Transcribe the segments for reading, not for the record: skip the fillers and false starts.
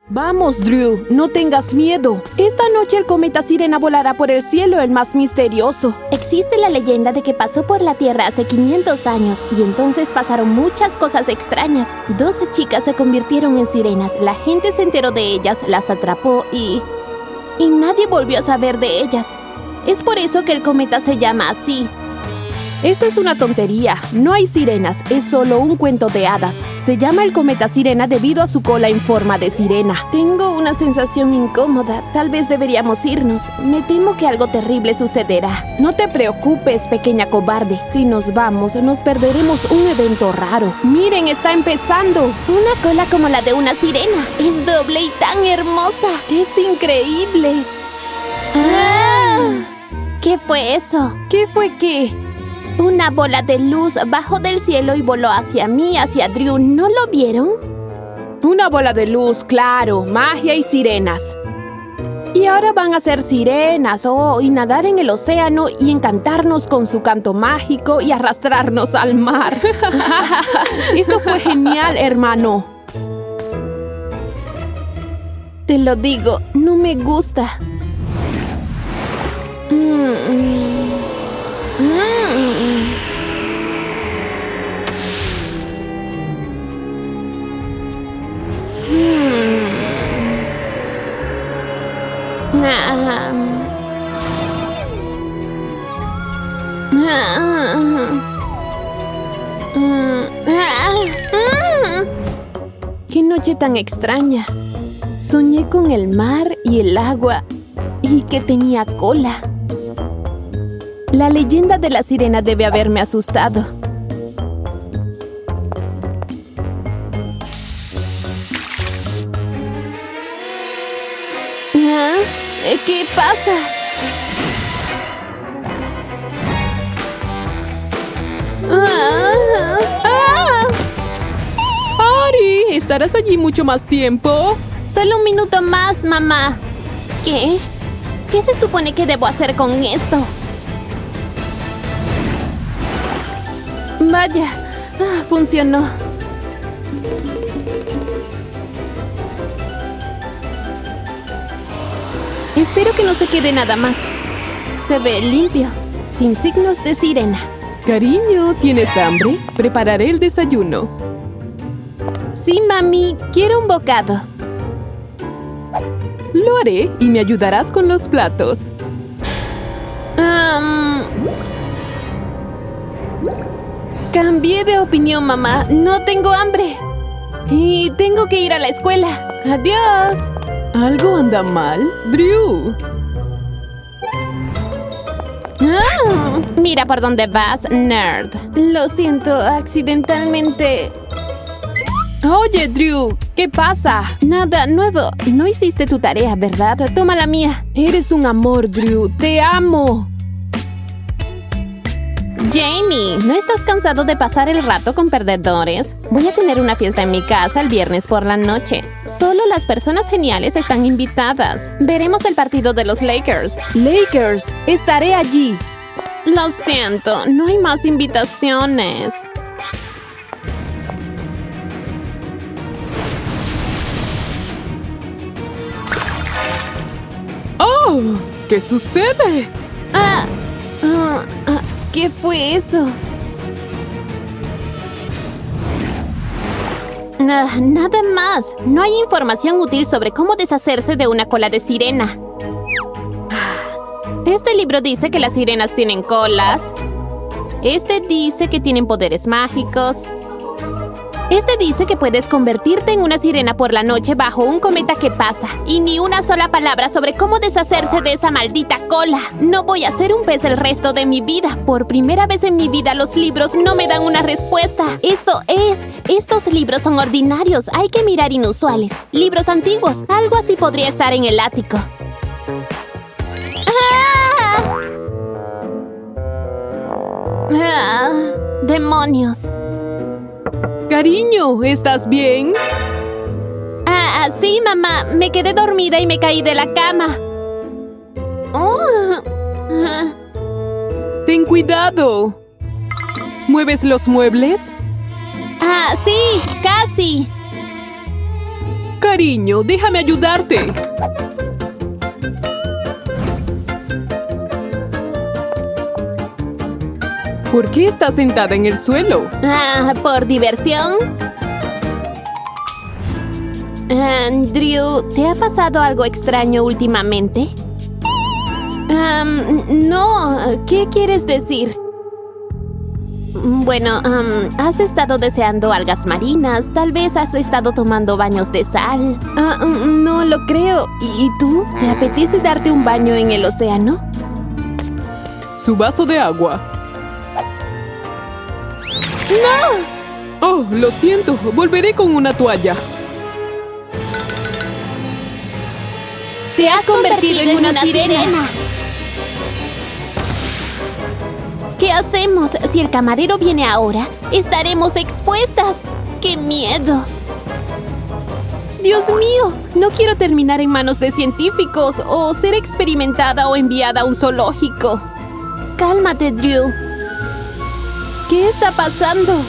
Vamos, Drew, no tengas miedo. Esta noche el cometa Sirena volará por el cielo, el más misterioso. Existe la leyenda de que pasó por la Tierra hace 500 años y entonces pasaron muchas cosas extrañas. 12 chicas se convirtieron en sirenas, la gente se enteró de ellas, las atrapó y nadie volvió a saber de ellas. Es por eso que el cometa se llama así. Eso es una tontería. No hay sirenas, es solo un cuento de hadas. Se llama el cometa Sirena debido a su cola en forma de sirena. Tengo una sensación incómoda. Tal vez deberíamos irnos. Me temo que algo terrible sucederá. No te preocupes, pequeña cobarde. Si nos vamos, nos perderemos un evento raro. Miren, está empezando. Una cola como la de una sirena. Es doble y tan hermosa. Es increíble. ¿Qué fue eso? ¿Qué fue qué? Una bola de luz bajó del cielo y voló hacia mí, hacia Drew. ¿No lo vieron? Una bola de luz, claro, magia y sirenas. Y ahora van a ser sirenas, y nadar en el océano y encantarnos con su canto mágico y arrastrarnos al mar. Eso fue genial, hermano. Te lo digo, no me gusta. ¡Qué noche tan extraña! Soñé con el mar y el agua y que tenía cola. La leyenda de la sirena debe haberme asustado. ¿Qué pasa? ¡Ari! ¿Estarás allí mucho más tiempo? Solo un minuto más, mamá. ¿Qué? ¿Qué se supone que debo hacer con esto? Vaya, funcionó. Espero que no se quede nada más. Se ve limpio, sin signos de sirena. Cariño, ¿tienes hambre? Prepararé el desayuno. Sí, mami, quiero un bocado. Lo haré y me ayudarás con los platos. Cambié de opinión, mamá. No tengo hambre. Y tengo que ir a la escuela. Adiós. ¿Algo anda mal, Drew? Mira por dónde vas, nerd. Lo siento, accidentalmente. Oye, Drew, ¿qué pasa? Nada nuevo. No hiciste tu tarea, ¿verdad? Toma la mía. Eres un amor, Drew. Te amo. Jamie, ¿no estás cansado de pasar el rato con perdedores? Voy a tener una fiesta en mi casa el viernes por la noche. Solo las personas geniales están invitadas. Veremos el partido de los Lakers. Lakers, estaré allí. Lo siento, no hay más invitaciones. ¡Oh! ¿Qué sucede? ¿Qué fue eso? Nada más. No hay información útil sobre cómo deshacerse de una cola de sirena. Este libro dice que las sirenas tienen colas. Este dice que tienen poderes mágicos. Este dice que puedes convertirte en una sirena por la noche bajo un cometa que pasa. Y ni una sola palabra sobre cómo deshacerse de esa maldita cola. No voy a ser un pez el resto de mi vida. Por primera vez en mi vida los libros no me dan una respuesta. Eso es. Estos libros son ordinarios. Hay que mirar inusuales. Libros antiguos. Algo así podría estar en el ático. ¡Demonios! Cariño, ¿estás bien? Sí, mamá. Me quedé dormida y me caí de la cama. Ten cuidado. ¿Mueves los muebles? Sí, casi. Cariño, déjame ayudarte. ¿Por qué estás sentada en el suelo? ¿Por diversión? Drew, ¿te ha pasado algo extraño últimamente? No, ¿qué quieres decir? Bueno, has estado deseando algas marinas, tal vez has estado tomando baños de sal. No lo creo. ¿Y tú? ¿Te apetece darte un baño en el océano? Su vaso de agua. ¡No! Oh, lo siento. Volveré con una toalla. Te has convertido en una sirena. ¿Qué hacemos? Si el camarero viene ahora, estaremos expuestas. ¡Qué miedo! ¡Dios mío! No quiero terminar en manos de científicos o ser experimentada o enviada a un zoológico. Cálmate, Drew. ¿Qué está pasando?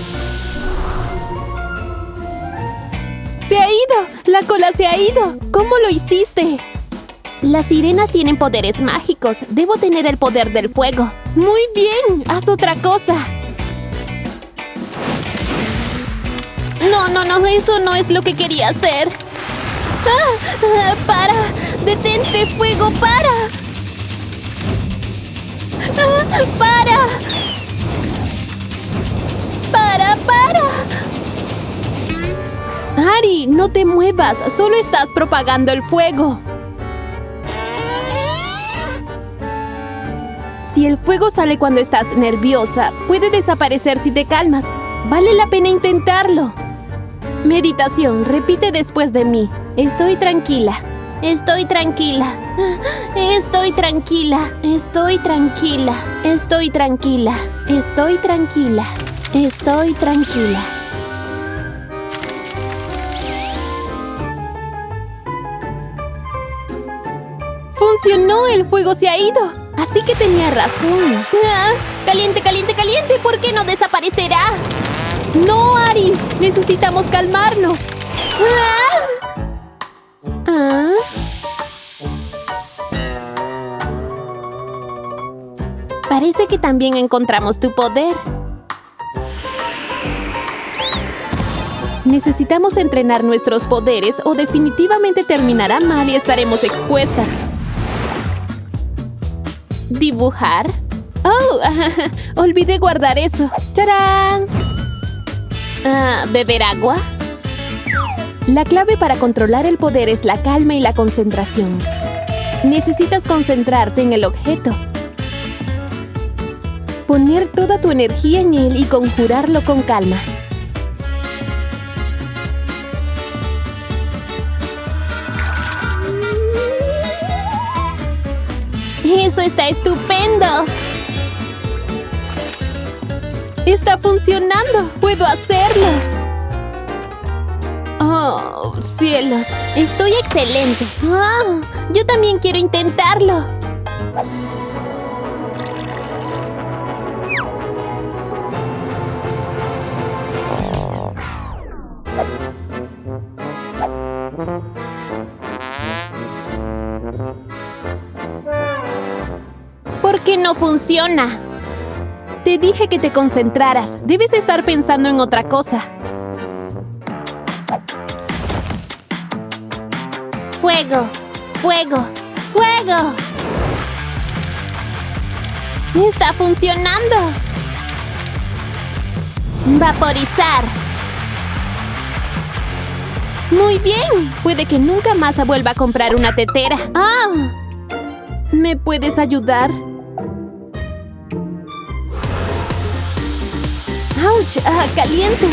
¡Se ha ido! ¡La cola se ha ido! ¿Cómo lo hiciste? Las sirenas tienen poderes mágicos. Debo tener el poder del fuego. ¡Muy bien! ¡Haz otra cosa! No, eso no es lo que quería hacer. ¡Para! ¡Detente, fuego! ¡Para! ¡Para! ¡Para! Ari, no te muevas. Solo estás propagando el fuego. Si el fuego sale cuando estás nerviosa, puede desaparecer si te calmas. Vale la pena intentarlo. Meditación, repite después de mí. Estoy tranquila. Estoy tranquila. Estoy tranquila. Estoy tranquila. Estoy tranquila. Estoy tranquila. Estoy tranquila. ¡Funcionó! ¡El fuego se ha ido! Así que tenía razón. ¡Caliente, caliente, caliente! ¿Por qué no desaparecerá? ¡No, Ari! ¡Necesitamos calmarnos! Parece que también encontramos tu poder. Necesitamos entrenar nuestros poderes o definitivamente terminará mal y estaremos expuestas. ¿Dibujar? ¡Oh! Olvidé guardar eso. ¡Tarán! ¿Beber agua? La clave para controlar el poder es la calma y la concentración. Necesitas concentrarte en el objeto. Poner toda tu energía en él y conjurarlo con calma. ¡Eso está estupendo! ¡Está funcionando! ¡Puedo hacerlo! ¡Oh, cielos! ¡Estoy excelente! ¡Oh, yo también quiero intentarlo! ¿Por qué no funciona? Te dije que te concentraras. Debes estar pensando en otra cosa. ¡Fuego! ¡Fuego! ¡Fuego! ¡Está funcionando! ¡Vaporizar! ¡Muy bien! Puede que nunca más vuelva a comprar una tetera. ¡Ah! ¿Me puedes ayudar? ¡Auch! ¡Caliente!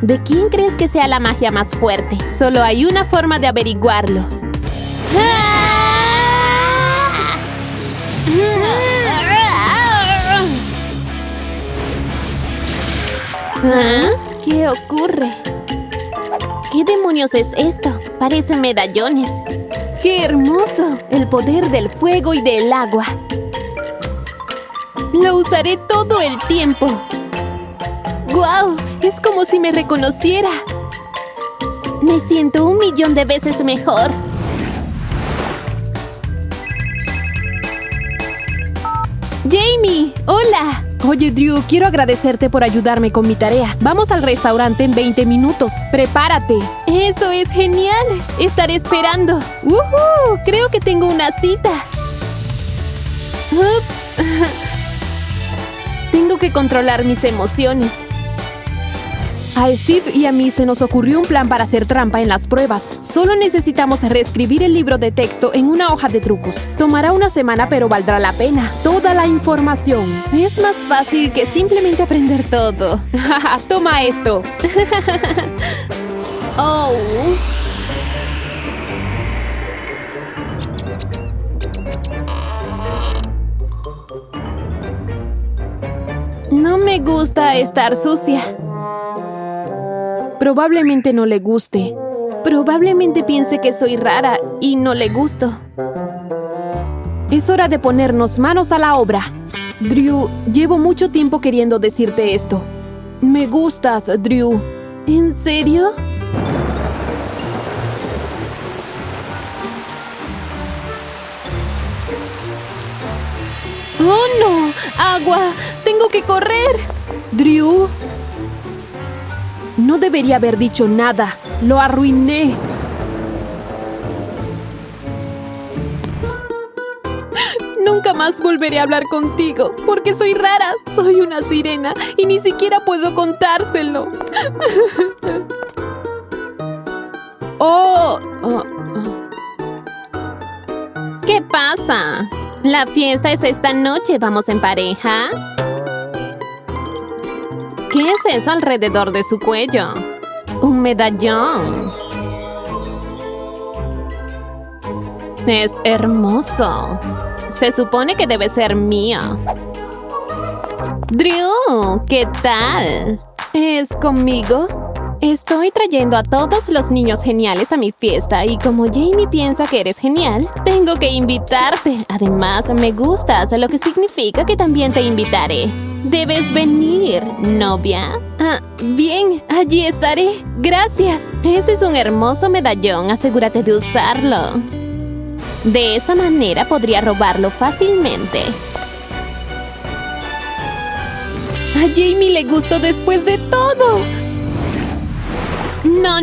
¿De quién crees que sea la magia más fuerte? Solo hay una forma de averiguarlo. ¿Qué ocurre? ¿Qué demonios es esto? Parecen medallones. ¡Qué hermoso! El poder del fuego y del agua. Lo usaré todo el tiempo. ¡Guau! Es como si me reconociera. Me siento 1.000.000 de veces mejor. ¡Jamie! ¡Hola! Oye, Drew, quiero agradecerte por ayudarme con mi tarea. Vamos al restaurante en 20 minutos. ¡Prepárate! ¡Eso es genial! Estaré esperando. Creo que tengo una cita. ¡Ups! Tengo que controlar mis emociones. A Steve y a mí se nos ocurrió un plan para hacer trampa en las pruebas. Solo necesitamos reescribir el libro de texto en una hoja de trucos. Tomará una semana, pero valdrá la pena. Toda la información. Es más fácil que simplemente aprender todo. Toma esto. Oh. No me gusta estar sucia. Probablemente no le guste. Probablemente piense que soy rara y no le gusto. Es hora de ponernos manos a la obra. Drew, llevo mucho tiempo queriendo decirte esto. Me gustas, Drew. ¿En serio? ¡Oh, no! ¡Agua! ¡Tengo que correr! Drew. No debería haber dicho nada. Lo arruiné. Nunca más volveré a hablar contigo, porque soy rara, soy una sirena y ni siquiera puedo contárselo. ¿Qué pasa? La fiesta es esta noche, ¿vamos en pareja? ¿Qué es eso alrededor de su cuello? Un medallón. Es hermoso. Se supone que debe ser mío. Drew, ¿qué tal? ¿Es conmigo? Estoy trayendo a todos los niños geniales a mi fiesta y como Jamie piensa que eres genial, tengo que invitarte. Además, me gustas, lo que significa que también te invitaré. Debes venir, novia. Bien, allí estaré. Gracias. Ese es un hermoso medallón, asegúrate de usarlo. De esa manera podría robarlo fácilmente. A Jamie le gustó después de todo. No.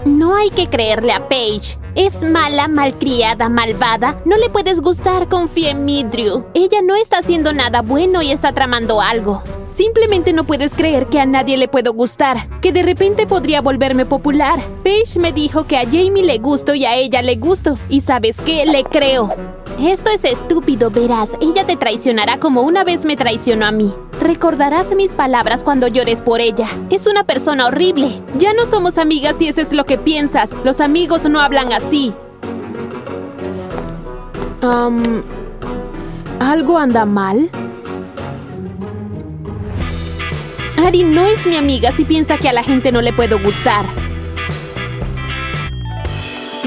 No hay que creerle a Paige. Es mala, malcriada, malvada. No le puedes gustar, confía en mí, Drew. Ella no está haciendo nada bueno y está tramando algo. Simplemente no puedes creer que a nadie le puedo gustar, que de repente podría volverme popular. Paige me dijo que a Jamie le gusto y a ella le gusto. ¿Y sabes qué? Le creo. Esto es estúpido, verás. Ella te traicionará como una vez me traicionó a mí. Recordarás mis palabras cuando llores por ella. Es una persona horrible. Ya no somos amigas si eso es lo que piensas. Los amigos no hablan así. ¿Algo anda mal? Ari no es mi amiga si piensa que a la gente no le puedo gustar.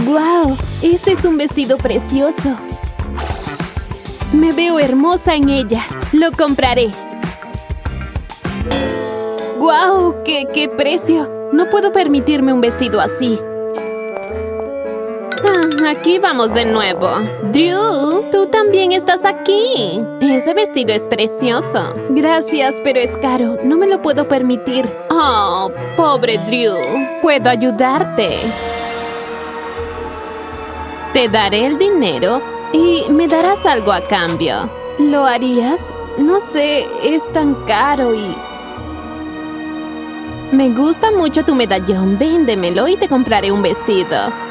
¡Guau! Ese es un vestido precioso. Me veo hermosa en ella. Lo compraré. ¡Guau! ¡Qué precio! No puedo permitirme un vestido así. Aquí vamos de nuevo. Drew, tú también estás aquí. Ese vestido es precioso. Gracias, pero es caro. No me lo puedo permitir. Oh, pobre Drew. Puedo ayudarte. Te daré el dinero y me darás algo a cambio. ¿Lo harías? No sé, es tan caro y... Me gusta mucho tu medallón. Véndemelo y te compraré un vestido.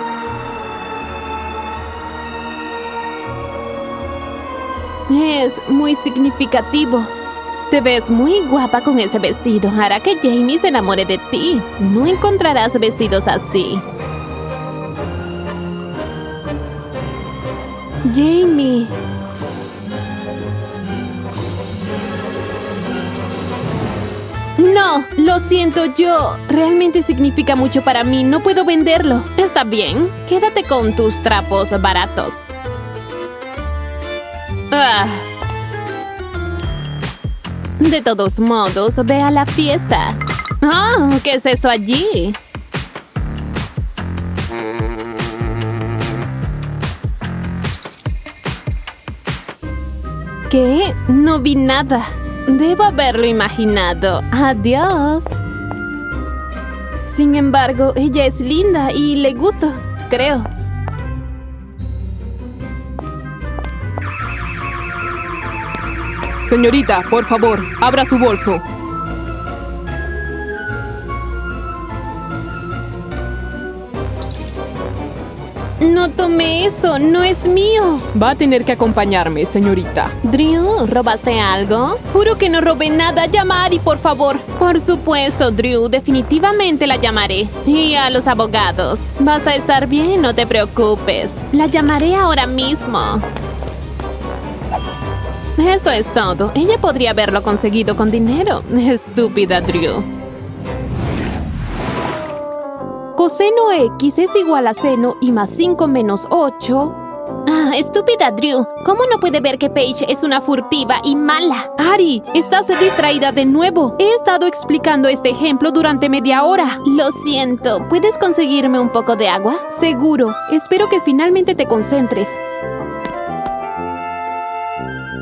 Es muy significativo. Te ves muy guapa con ese vestido. Hará que Jamie se enamore de ti. No encontrarás vestidos así. Jamie. No, lo siento, realmente significa mucho para mí. No puedo venderlo. Está bien. Quédate con tus trapos baratos. De todos modos, ve a la fiesta. ¿Qué es eso allí? ¿Qué? No vi nada. Debo haberlo imaginado. Adiós. Sin embargo, ella es linda y le gusto, creo. Señorita, por favor, abra su bolso. No tomé eso, no es mío. Va a tener que acompañarme, señorita. Drew, ¿robaste algo? Juro que no robé nada. Llama a Ari, por favor. Por supuesto, Drew. Definitivamente la llamaré. Y a los abogados. Vas a estar bien, no te preocupes. La llamaré ahora mismo. Eso es todo. Ella podría haberlo conseguido con dinero. Estúpida Drew. Coseno X es igual a seno y más 5 menos 8. Ah, estúpida Drew. ¿Cómo no puede ver que Paige es una furtiva y mala? Ari, estás distraída de nuevo. He estado explicando este ejemplo durante media hora. Lo siento. ¿Puedes conseguirme un poco de agua? Seguro. Espero que finalmente te concentres.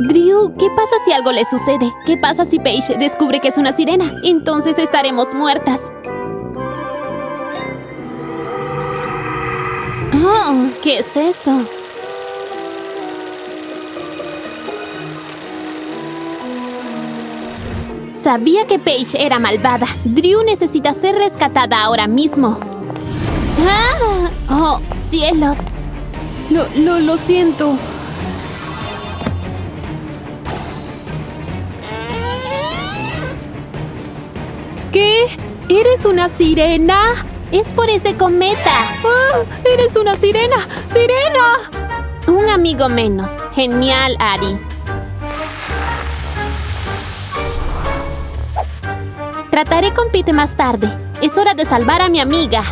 Drew, ¿qué pasa si algo le sucede? ¿Qué pasa si Paige descubre que es una sirena? Entonces estaremos muertas. Oh, ¿qué es eso? Sabía que Paige era malvada. Drew necesita ser rescatada ahora mismo. ¡Ah! ¡Oh, cielos! Lo siento. ¿Qué? ¿Eres una sirena? Es por ese cometa. ¡Ah! ¡Eres una sirena! ¡Sirena! Un amigo menos. Genial, Ari. Trataré con Pete más tarde. Es hora de salvar a mi amiga.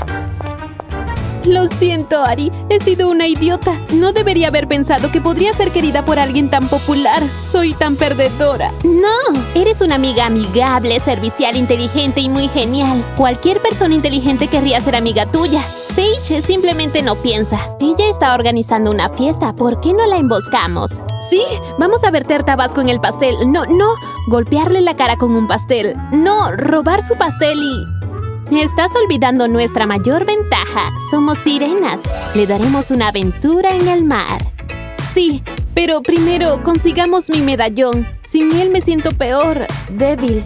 Lo siento, Ari. He sido una idiota. No debería haber pensado que podría ser querida por alguien tan popular. Soy tan perdedora. No, eres una amiga amigable, servicial, inteligente y muy genial. Cualquier persona inteligente querría ser amiga tuya. Paige simplemente no piensa. Ella está organizando una fiesta. ¿Por qué no la emboscamos? Sí, vamos a verter tabasco en el pastel. No, golpearle la cara con un pastel. No, robar su pastel y... Estás olvidando nuestra mayor ventaja. Somos sirenas. Le daremos una aventura en el mar. Sí, pero primero consigamos mi medallón. Sin él me siento peor, débil.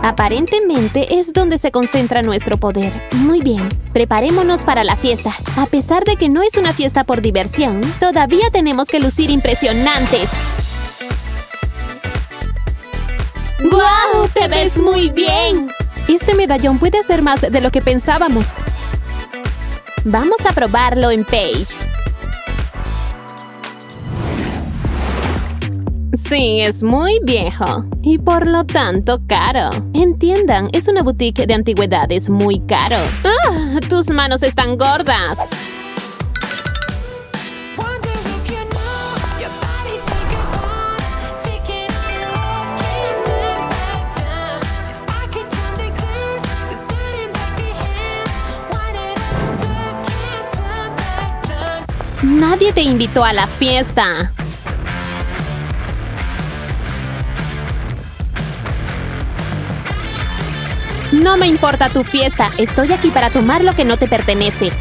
Aparentemente es donde se concentra nuestro poder. Muy bien, preparémonos para la fiesta. A pesar de que no es una fiesta por diversión, todavía tenemos que lucir impresionantes. ¡Guau! ¡Te ves muy bien! Este medallón puede hacer más de lo que pensábamos. Vamos a probarlo en Paige. Sí, es muy viejo y por lo tanto caro. Entiendan, es una boutique de antigüedades muy caro. ¡Ah! ¡Tus manos están gordas! Nadie te invitó a la fiesta. No me importa tu fiesta. Estoy aquí para tomar lo que no te pertenece.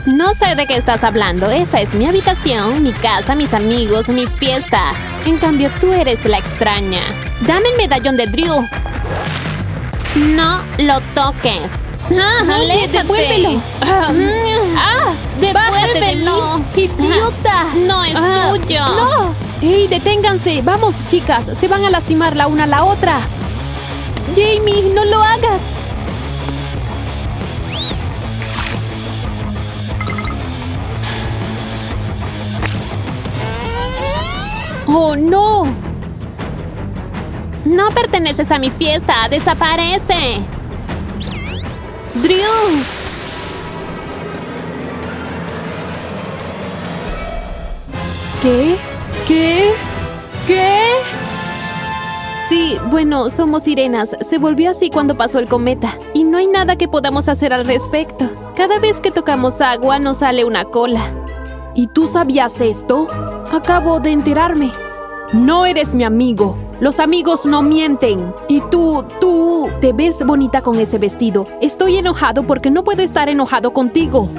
No sé de qué estás hablando. Esa es mi habitación, mi casa, mis amigos, mi fiesta. En cambio, tú eres la extraña. Dame el medallón de Drew. No lo toques. ¡Devuélvelo! ¡Devuélvelo! ¡Idiota! ¡No es tuyo! ¡No! ¡Ey, deténganse! ¡Vamos, chicas! Se van a lastimar la una a la otra. ¡Jamie, no lo hagas! ¡Oh, no! No perteneces a mi fiesta. ¡Desaparece! ¡Drew! ¿Qué? Sí, bueno, somos sirenas. Se volvió así cuando pasó el cometa. Y no hay nada que podamos hacer al respecto. Cada vez que tocamos agua nos sale una cola. ¿Y tú sabías esto? Acabo de enterarme. No eres mi amigo. Los amigos no mienten. Y tú te ves bonita con ese vestido. Estoy enojado porque no puedo estar enojado contigo.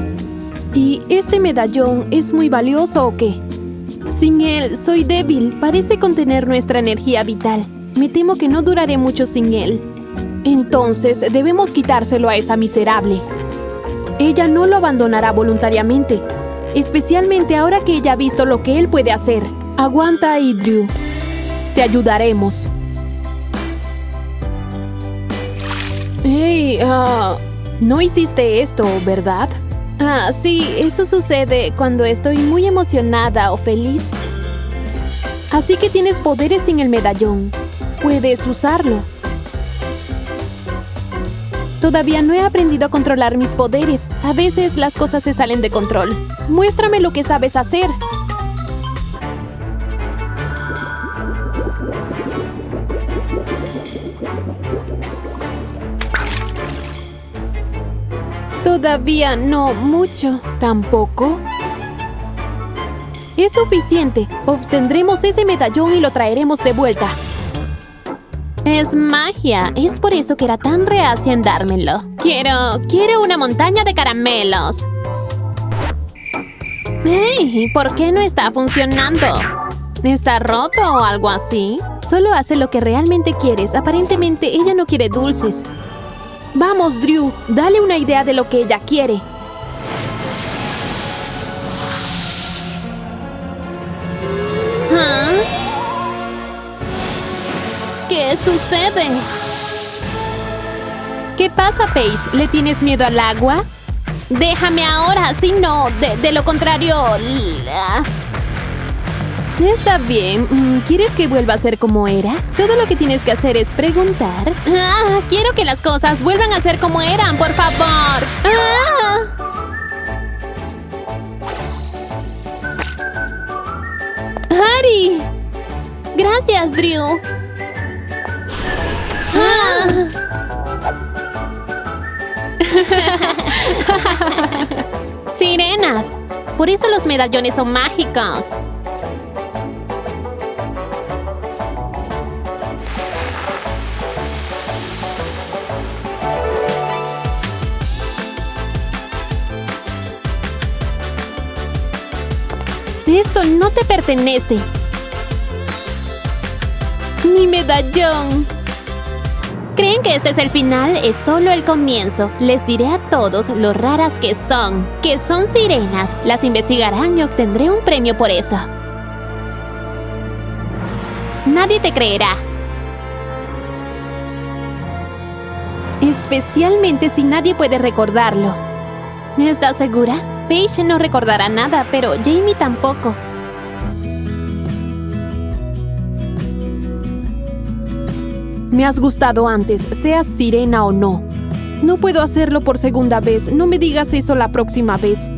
¿Y este medallón es muy valioso o qué? Sin él, soy débil. Parece contener nuestra energía vital. Me temo que no duraré mucho sin él. Entonces, debemos quitárselo a esa miserable. Ella no lo abandonará voluntariamente. Especialmente ahora que ella ha visto lo que él puede hacer. Aguanta ahí, Drew. Te ayudaremos. Hey, no hiciste esto, ¿verdad? Sí, eso sucede cuando estoy muy emocionada o feliz. Así que tienes poderes sin el medallón. Puedes usarlo. Todavía no he aprendido a controlar mis poderes. A veces las cosas se salen de control. Muéstrame lo que sabes hacer. Todavía no mucho. ¿Tampoco? Es suficiente. Obtendremos ese medallón y lo traeremos de vuelta. Es magia. Es por eso que era tan reacia en dármelo. Quiero una montaña de caramelos. ¡Hey! ¿Por qué no está funcionando? ¿Está roto o algo así? Solo hace lo que realmente quieres. Aparentemente ella no quiere dulces. Vamos, Drew. Dale una idea de lo que ella quiere. ¿Ah? ¿Qué sucede? ¿Qué pasa, Paige? ¿Le tienes miedo al agua? Déjame ahora, si no, de lo contrario... Está bien. ¿Quieres que vuelva a ser como era? Todo lo que tienes que hacer es preguntar. Quiero que las cosas vuelvan a ser como eran, por favor. ¡Harry! Gracias, Drew. Sirenas. Por eso los medallones son mágicos. Esto no te pertenece. Mi medallón. ¿Creen que este es el final? Es solo el comienzo. Les diré a todos lo raras que son sirenas. Las investigarán y obtendré un premio por eso. Nadie te creerá. Especialmente si nadie puede recordarlo. ¿Estás segura? Paige no recordará nada, pero Jamie tampoco. Me has gustado antes, seas sirena o no. No puedo hacerlo por segunda vez. No me digas eso la próxima vez.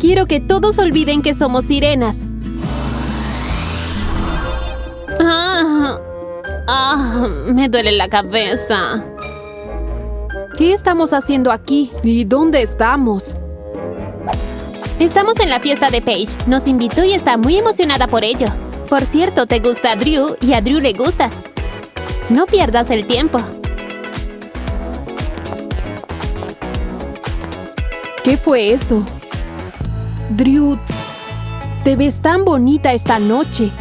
Quiero que todos olviden que somos sirenas. Me duele la cabeza. ¿Qué estamos haciendo aquí? ¿Y dónde estamos? Estamos en la fiesta de Paige. Nos invitó y está muy emocionada por ello. Por cierto, te gusta Drew y a Drew le gustas. No pierdas el tiempo. ¿Qué fue eso? Drew, te ves tan bonita esta noche.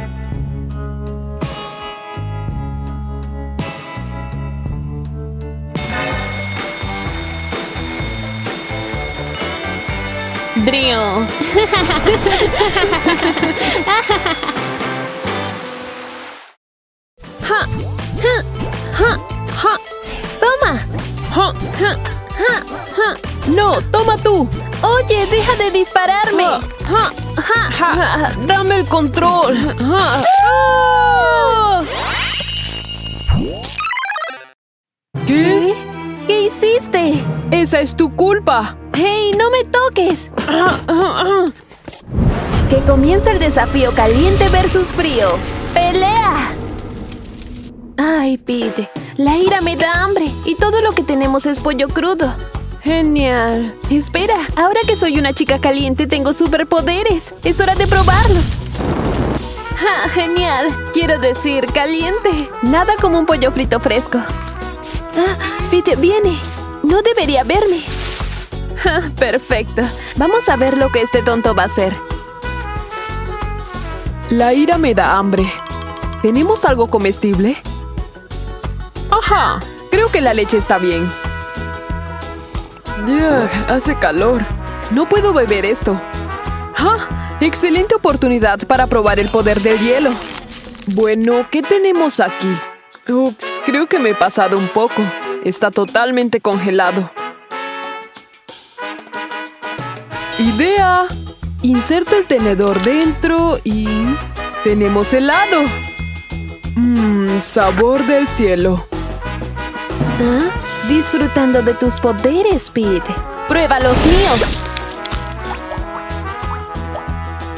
Drew. Toma. No, toma tú. Oye, deja de dispararme. Dame el control. ¿Qué? ¿Qué hiciste? Esa es tu culpa. ¡Hey, no me toques! Que comience el desafío caliente versus frío. ¡Pelea! Ay, Pete, la ira me da hambre y todo lo que tenemos es pollo crudo. Genial. Espera, ahora que soy una chica caliente tengo superpoderes. Es hora de probarlos. ¡Ja, genial! Quiero decir, caliente. Nada como un pollo frito fresco. Pete, viene. No debería verme. Ja, perfecto. Vamos a ver lo que este tonto va a hacer. La ira me da hambre. ¿Tenemos algo comestible? Ajá, creo que la leche está bien. Hace calor. No puedo beber esto. ¡Ah! Excelente oportunidad para probar el poder del hielo. Bueno, ¿qué tenemos aquí? Ups, creo que me he pasado un poco. Está totalmente congelado. ¡Idea! Inserta el tenedor dentro y... ¡tenemos helado! Sabor del cielo. ¿Ah? Disfrutando de tus poderes, Pete. ¡Prueba los míos!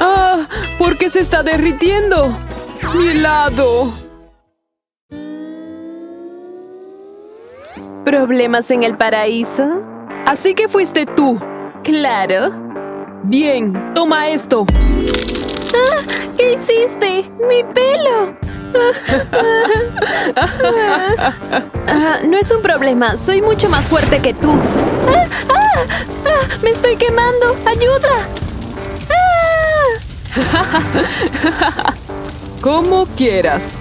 ¡Ah! ¿Por qué se está derritiendo? ¡Mi helado! ¿Problemas en el paraíso? Así que fuiste tú. Claro. Bien, toma esto. ¡Ah! ¿Qué hiciste? ¡Mi pelo! No es un problema. Soy mucho más fuerte que tú. ¡Me estoy quemando! ¡Ayuda! Como quieras.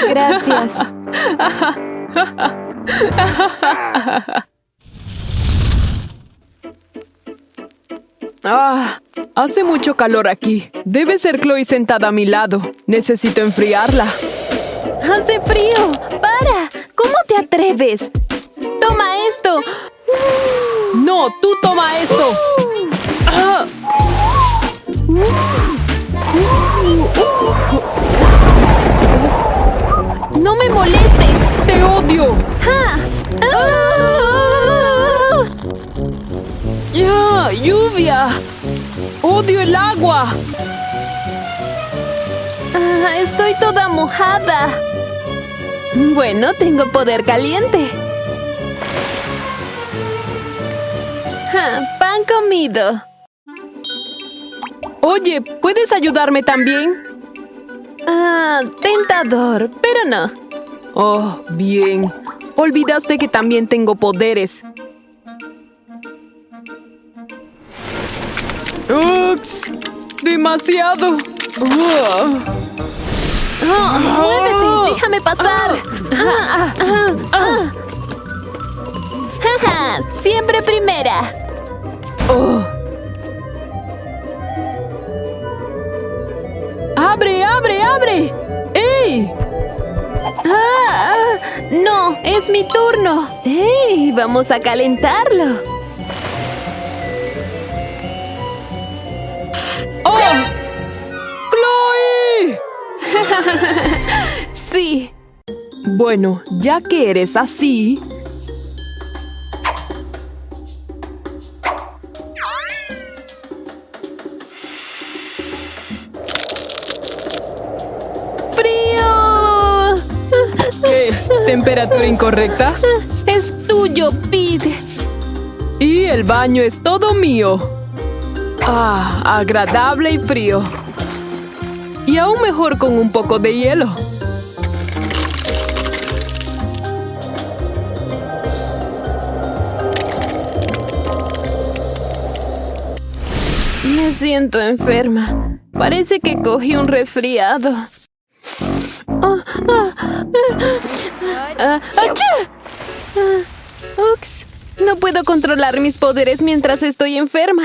Gracias. Hace mucho calor aquí. Debe ser Chloe sentada a mi lado. Necesito enfriarla. ¡Hace frío! ¡Para! ¿Cómo te atreves? ¡Toma esto! ¡No! ¡Tú toma esto! ¡No me molestes! ¡Te odio! ¡Ya! ¡Lluvia! ¡Odio el agua! Estoy toda mojada. Bueno, tengo poder caliente. Pan comido. Oye, ¿puedes ayudarme también? Tentador, pero no. Oh, bien. Olvidaste que también tengo poderes. ¡Ups! ¡Demasiado! ¡Muévete! ¡Déjame pasar! ¡Jaja! ¡Siempre primera! ¡Abre, abre, abre! ¡Ey! ¡No! ¡Es mi turno! ¡Ey! ¡Vamos a calentarlo! ¡Oh! ¡Chloe! Sí. Bueno, ya que eres así... ¡Frío! ¿Qué? ¿Temperatura incorrecta? Es tuyo, Pete. Y el baño es todo mío. Agradable y frío. Y aún mejor con un poco de hielo. Me siento enferma. Parece que cogí un resfriado. Ups, no puedo controlar mis poderes mientras estoy enferma.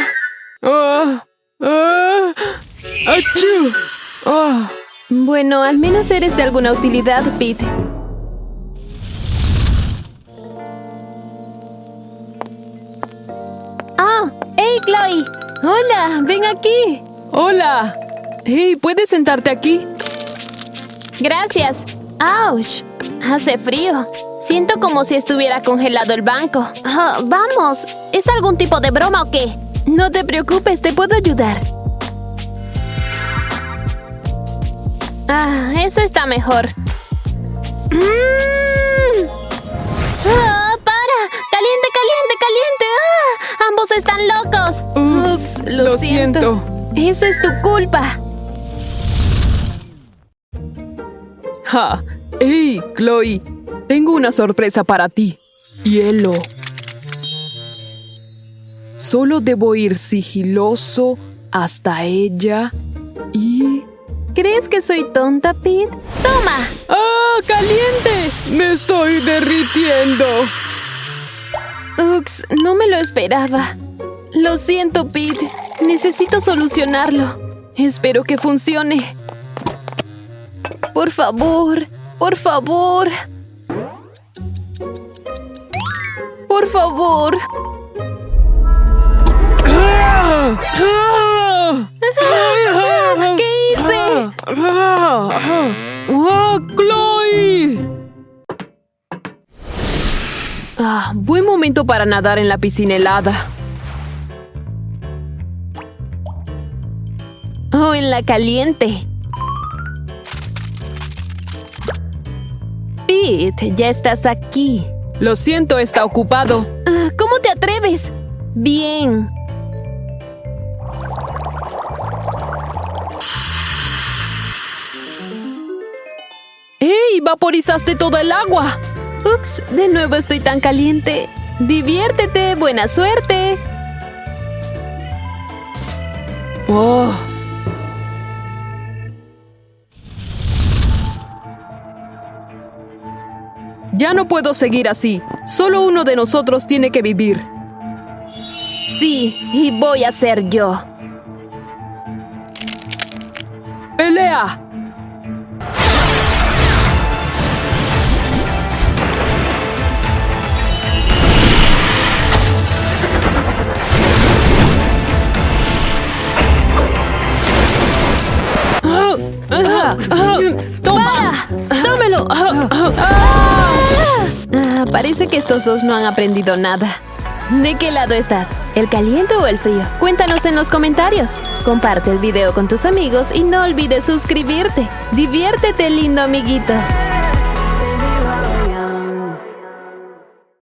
Bueno, al menos eres de alguna utilidad, Pete. ¡Hey, Chloe! ¡Hola! ¡Ven aquí! ¡Hola! Hey, ¿puedes sentarte aquí? Gracias. ¡Auch! Hace frío. Siento como si estuviera congelado el banco. Vamos. ¿Es algún tipo de broma o qué? No te preocupes, te puedo ayudar. Eso está mejor. están locos! Ups, lo siento. Eso es tu culpa. ¡Ja! ¡Hey, Chloe! Tengo una sorpresa para ti. Hielo. Solo debo ir sigiloso hasta ella y... ¿Crees que soy tonta, Pete? ¡Toma! ¡Ah, caliente! ¡Me estoy derritiendo! Ups, no me lo esperaba. Lo siento, Pete. Necesito solucionarlo. Espero que funcione. Por favor, por favor. Por favor. ¿Qué hice? ¡Chloe! Buen momento para nadar en la piscina helada. Oh, en la caliente. Pete, ya estás aquí. Lo siento, está ocupado. ¿Cómo te atreves? Bien. ¡Hey! ¡Vaporizaste todo el agua! Ups, de nuevo estoy tan caliente. Diviértete, buena suerte. Oh. Ya no puedo seguir así. Solo uno de nosotros tiene que vivir. Sí, y voy a ser yo. ¡Pelea! ¡Toma! ¡Dámelo! Parece que estos dos no han aprendido nada. ¿De qué lado estás? ¿El caliente o el frío? Cuéntanos en los comentarios. Comparte el video con tus amigos y no olvides suscribirte. Diviértete, lindo amiguito.